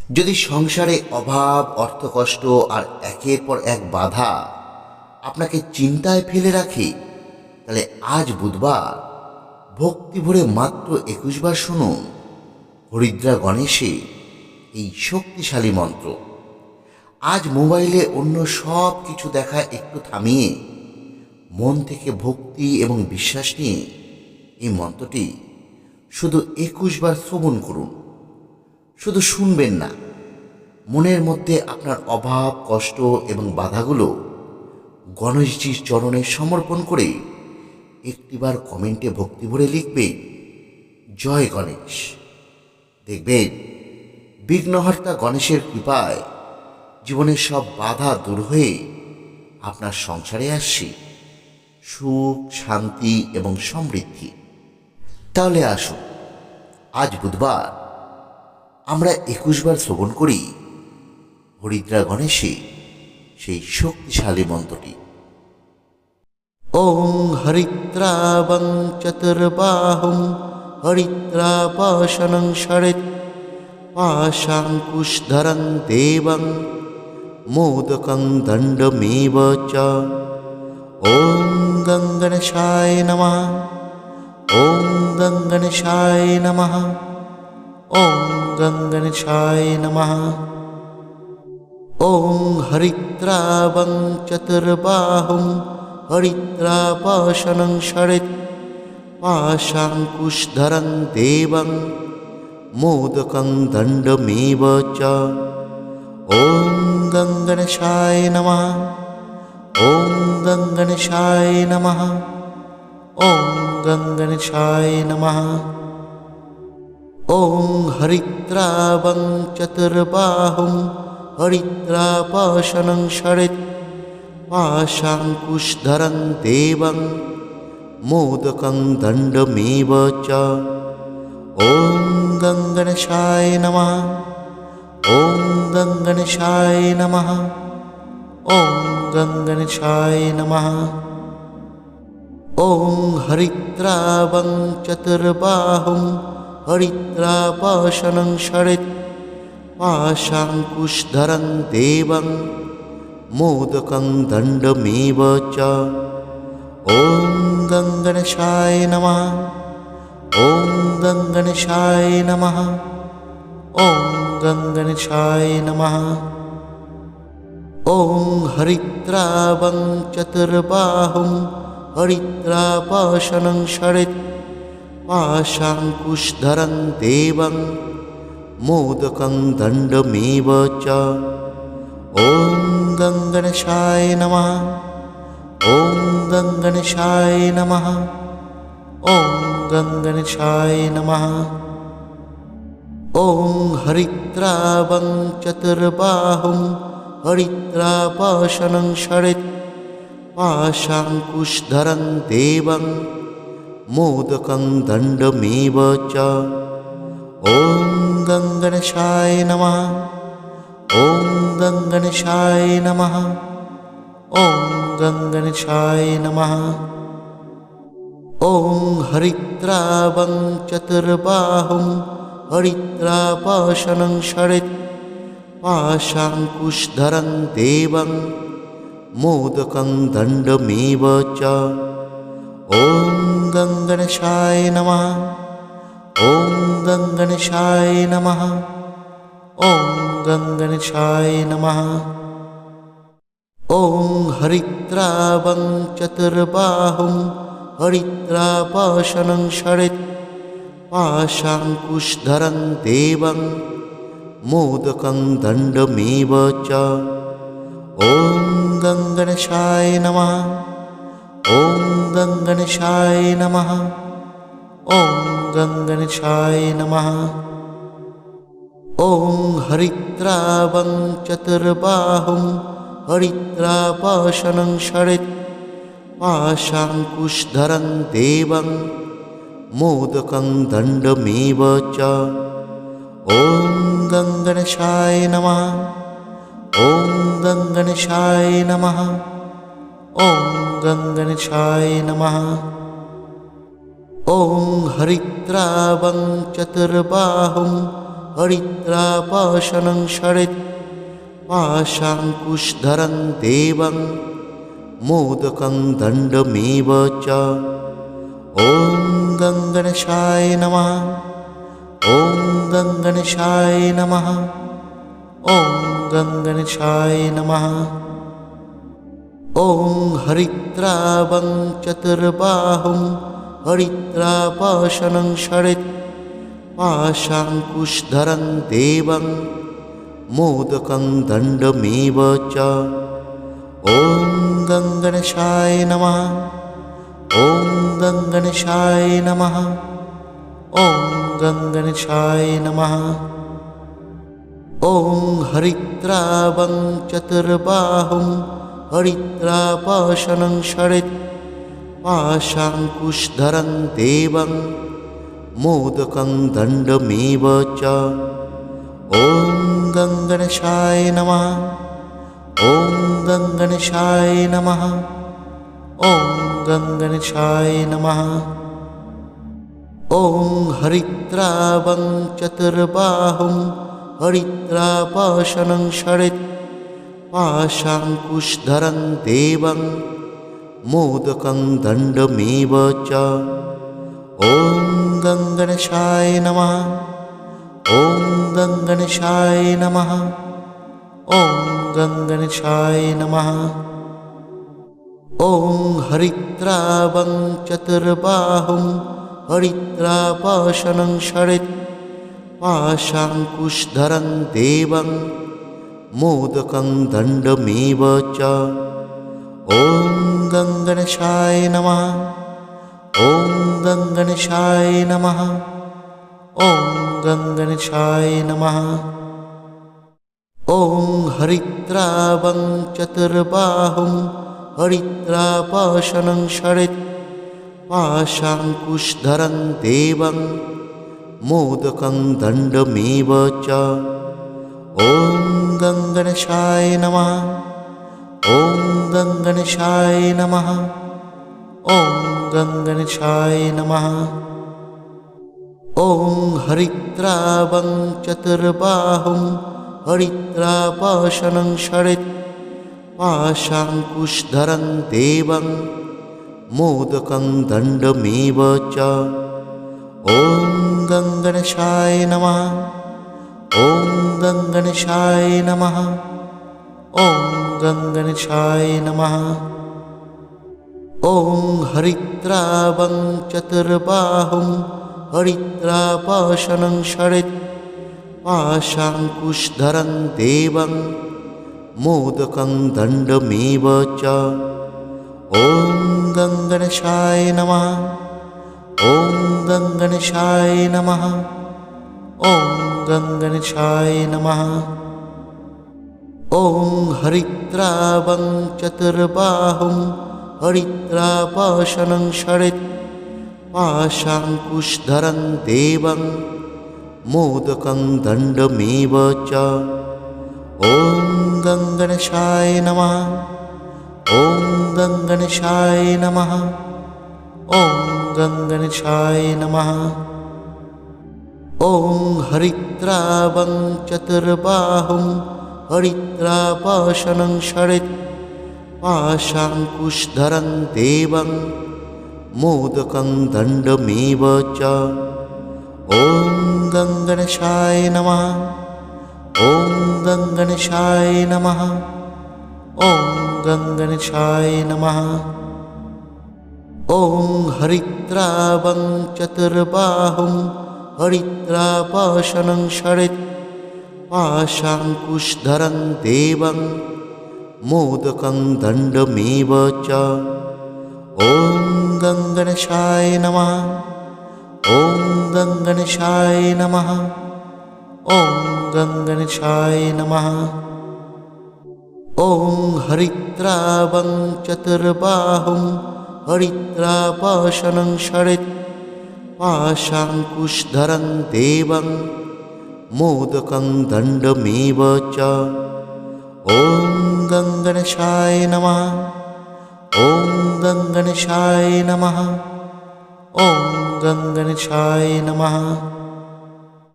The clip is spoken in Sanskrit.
যদি সংসারে অভাব, অর্থকষ্ট আর একের পর এক বাধা আপনাকে চিন্তায় ফেলে রাখে, তাহলে আজ বুধবার ভক্তি ভরে মাত্র 21 বার শুনুন হরিদ্রা গণেশে এই শক্তিশালী মন্ত্র। আজ মোবাইলে অন্য সব কিছু দেখা একটু থামিয়ে মন থেকে ভক্তি এবং বিশ্বাস নিয়ে এই মন্ত্রটি শুধু 21 বার শ্রবণ করুন। শুধু শুনবেন না, মনের মধ্যে আপনার অভাব, কষ্ট এবং বাধাগুলো গণেশজির চরণে সমর্পণ করে একটিবার কমেন্টে ভক্তি ভরে লিখবেন জয় গণেশ। দেখবেন বিঘ্নহর্তা গণেশের কৃপায় জীবনের সব বাধা দূর হয়ে আপনার সংসারে আসছে সুখ, শান্তি এবং সমৃদ্ধি। তাহলে আসুন আজ বুধবার আমরা 21 বার শ্রবণ করি হরিদ্রা গণেশে সেই শক্তিশালী মন্ত্রটি। ওং হরিদ্রাবং চতুর্বাহুং হরিদ্রাপাশানং ষড়েৎ পাশাঙ্কুশধরং দেবং মোদকং দণ্ডমেব চ। ওং গং গণেশায় নমঃ। ওং গং গণেশায় নমঃ। ওং গং গণেশায় নমঃ। ওং হরিদ্রাবং চতুর্বাহুং হরিদ্রাপাশানং ষড়েৎ পাশাঙ্কুশধরং দেবং মোদকং দণ্ডমেব চ। ওং গং গণেশায় নমঃ। ওং গং গণেশায় নমঃ। ওং গং গণেশায় নমঃ। ওং হরিদ্রাবং চতুর্বাহুং হরিদ্রাপাশানং ষড়েৎ পাশাঙ্কুশধরং দেবং মোদকং দণ্ডমেব চ। ওং গং গণেশায় নমঃ। ওং গং গণেশায় নমঃ। ওং গং গণেশায় নমঃ। ওং হরিদ্রাবং চতুর্বাহুং হরিদ্রাপাশানং ষড়েৎ পাশাঙ্কুশধরং দেবং মোদকং দণ্ডমেব চ। ওং গং গণেশায় নমঃ। ওং গং গণেশায় নমঃ। ওং গং গণেশায় নমঃ। ওং হরিদ্রাবং চতুর্বাহুং হরিদ্রাপাশানং ষড়েৎ পাশাঙ্কুশধরং দেবং মোদকং দণ্ডমেব চ। ওং গং গণেশায় নমঃ। ওং গং গণেশায় নমঃ। ওং গং গণেশায় নমঃ। ওং হরিদ্রাবং চতুর্বাহুং হরিদ্রাপাশানং ষড়েৎ পাশাঙ্কুশধরং দেবং মোদকং দণ্ডমেব চ। ওং গং গণেশায় নমঃ। ওং গং গণেশায় নমঃ। ওং গং গণেশায় নমঃ। ওং হরিদ্রাবং চতুর্বাহুং হরিদ্রাপাশানং ষড়েৎ পাশাঙ্কুশধরং দেবং মোদকং দণ্ডমেব চ। ওং গং গণেশায় নমঃ। ওং গং গণেশায় নমঃ। ওং গং গণেশায় নমঃ। ওং হরিদ্রাবং চতুর্বাহুং হরিদ্রাপাশানং ষড়েৎ পাশাঙ্কুশধরং দেবং মোদকং দণ্ডমেব চ। ওং গং গণেশায় নমঃ। ওং গং গণেশায় নমঃ। ওং গং গণেশায় নমঃ। ওং হরিদ্রাবং চতুর্বাহুং হরিদ্রাপাশানং ষড়েৎ পাশাঙ্কুশধরং দেবং মোদকং দণ্ডমেব চ। ওং গং গণেশায় নমঃ। ওং গং গণেশায় নমঃ। ওং গং গণেশায় নমঃ। ওং হরিদ্রাবং চতুর্বাহুং हरिद्रापाशनं शरेत् पाशाङ्कुशधरं देवं मोदकं दण्डमेव च। ॐ गङ्गणेशाय नमः। ॐ गङ्गणेशाय नमः। ॐ गङ्गणेशाय नमः। ॐ हरिद्रावं चतुर्बाहुं हरिद्रापाशनं शरेत् पाशाङ्कुशधरं देवं मोदकं दण्डमेव च। ॐ गङ्गणेशाय नमः। ॐ गङ्गणेशाय नमः। ॐ गङ्गणेशाय नमः। ॐ हरिद्रावं चतुर्बाहुं हरिद्रापाशनं शरेत् पाशाङ्कुशधरं देवं मोदकं दण्डमेव च। ॐ गङ्गणेशाय नमः। ॐ गङ्गणेशाय नमः। ॐ गङ्गणेशाय नमः। ॐ हरिद्रावं चतुर्बाहुं हरिद्रापाशनं शरेत् पाशाङ्कुशधरं देवं मोदकं दण्डमेव च। ॐ गङ्गणेशाय नमः। ॐ गङ्गणेशाय नमः। ॐ गङ्गणेशाय नमः। ॐ हरिद्रावं चतुर्बाहुं हरिद्रापाशनं शरेत् पाशाङ्कुशधरं देवं मोदकं दण्डमेव च। ॐ गङ्गणेशाय नमः। ॐ गङ्गणेशाय नमः। ॐ गङ्गणेशाय नमः। ॐ हरिद्रावं चतुर्बाहुं हरिद्रापाशनं शरेत् पाशाङ्कुशधरं देवं मोदकं दण्डमेव च। ॐ गङ्गणेशाय नमः। ॐ गङ्गणेशाय नमः। ॐ गङ्गणेशाय नमः। ॐ हरिद्रावं चतुर्बाहुं हरिद्रापाशनं शरेत् पाशाङ्कुशधरं देवं मोदकं दण्डमेव च। ॐ गङ्गणेशाय नमः। ॐ गङ्गणेशाय नमः। ॐ गङ्गणेशाय नमः। ॐ हरिद्रावं चतुर्बाहुं हरिद्रापाशनं शरेत् पाशाङ्कुशधरं देवं मोदकं दण्डमेव च। ॐ गङ्गणेशाय नमः। ॐ गङ्गणेशाय नमः। ॐ गङ्गणेशाय नमः। ॐ हरिद्रावं चतुर्बाहुं हरिद्रापाशनं शरेत् पाशाङ्कुशधरं देवं मोदकं दण्डमेव च। ॐ गङ्गणेशाय नमः। ॐ गङ्गणेशाय नमः। ॐ गङ्गणेशाय नमः। ॐ हरिद्रावं चतुर्बाहुं हरिद्रापाशनं शरेत् पाशाङ्कुशधरं देवं मोदकं दण्डमेव च। ॐ गङ्गणेशाय नमः। ॐ गङ्गणेशाय नमः। ॐ गङ्गणेशाय नमः। ॐ हरिद्रावं चतुर्बाहुं हरिद्रापाशनं शरेत् पाशाङ्कुशधरं देवं मोदकं दण्डमेव च। ॐ गङ्गणेशाय नमः। ॐ गङ्गणेशाय नमः। ॐ गङ्गणेशाय नमः। ॐ हरिद्रावं चतुर्बाहुं हरिद्रापाशनं शरेत् पाशाङ्कुशधरं देवं मोदकं दण्डमेव च। ॐ गङ्गणेशाय नमः। ॐ गङ्गणेशाय नमः। ॐ गङ्गणेशाय नमः।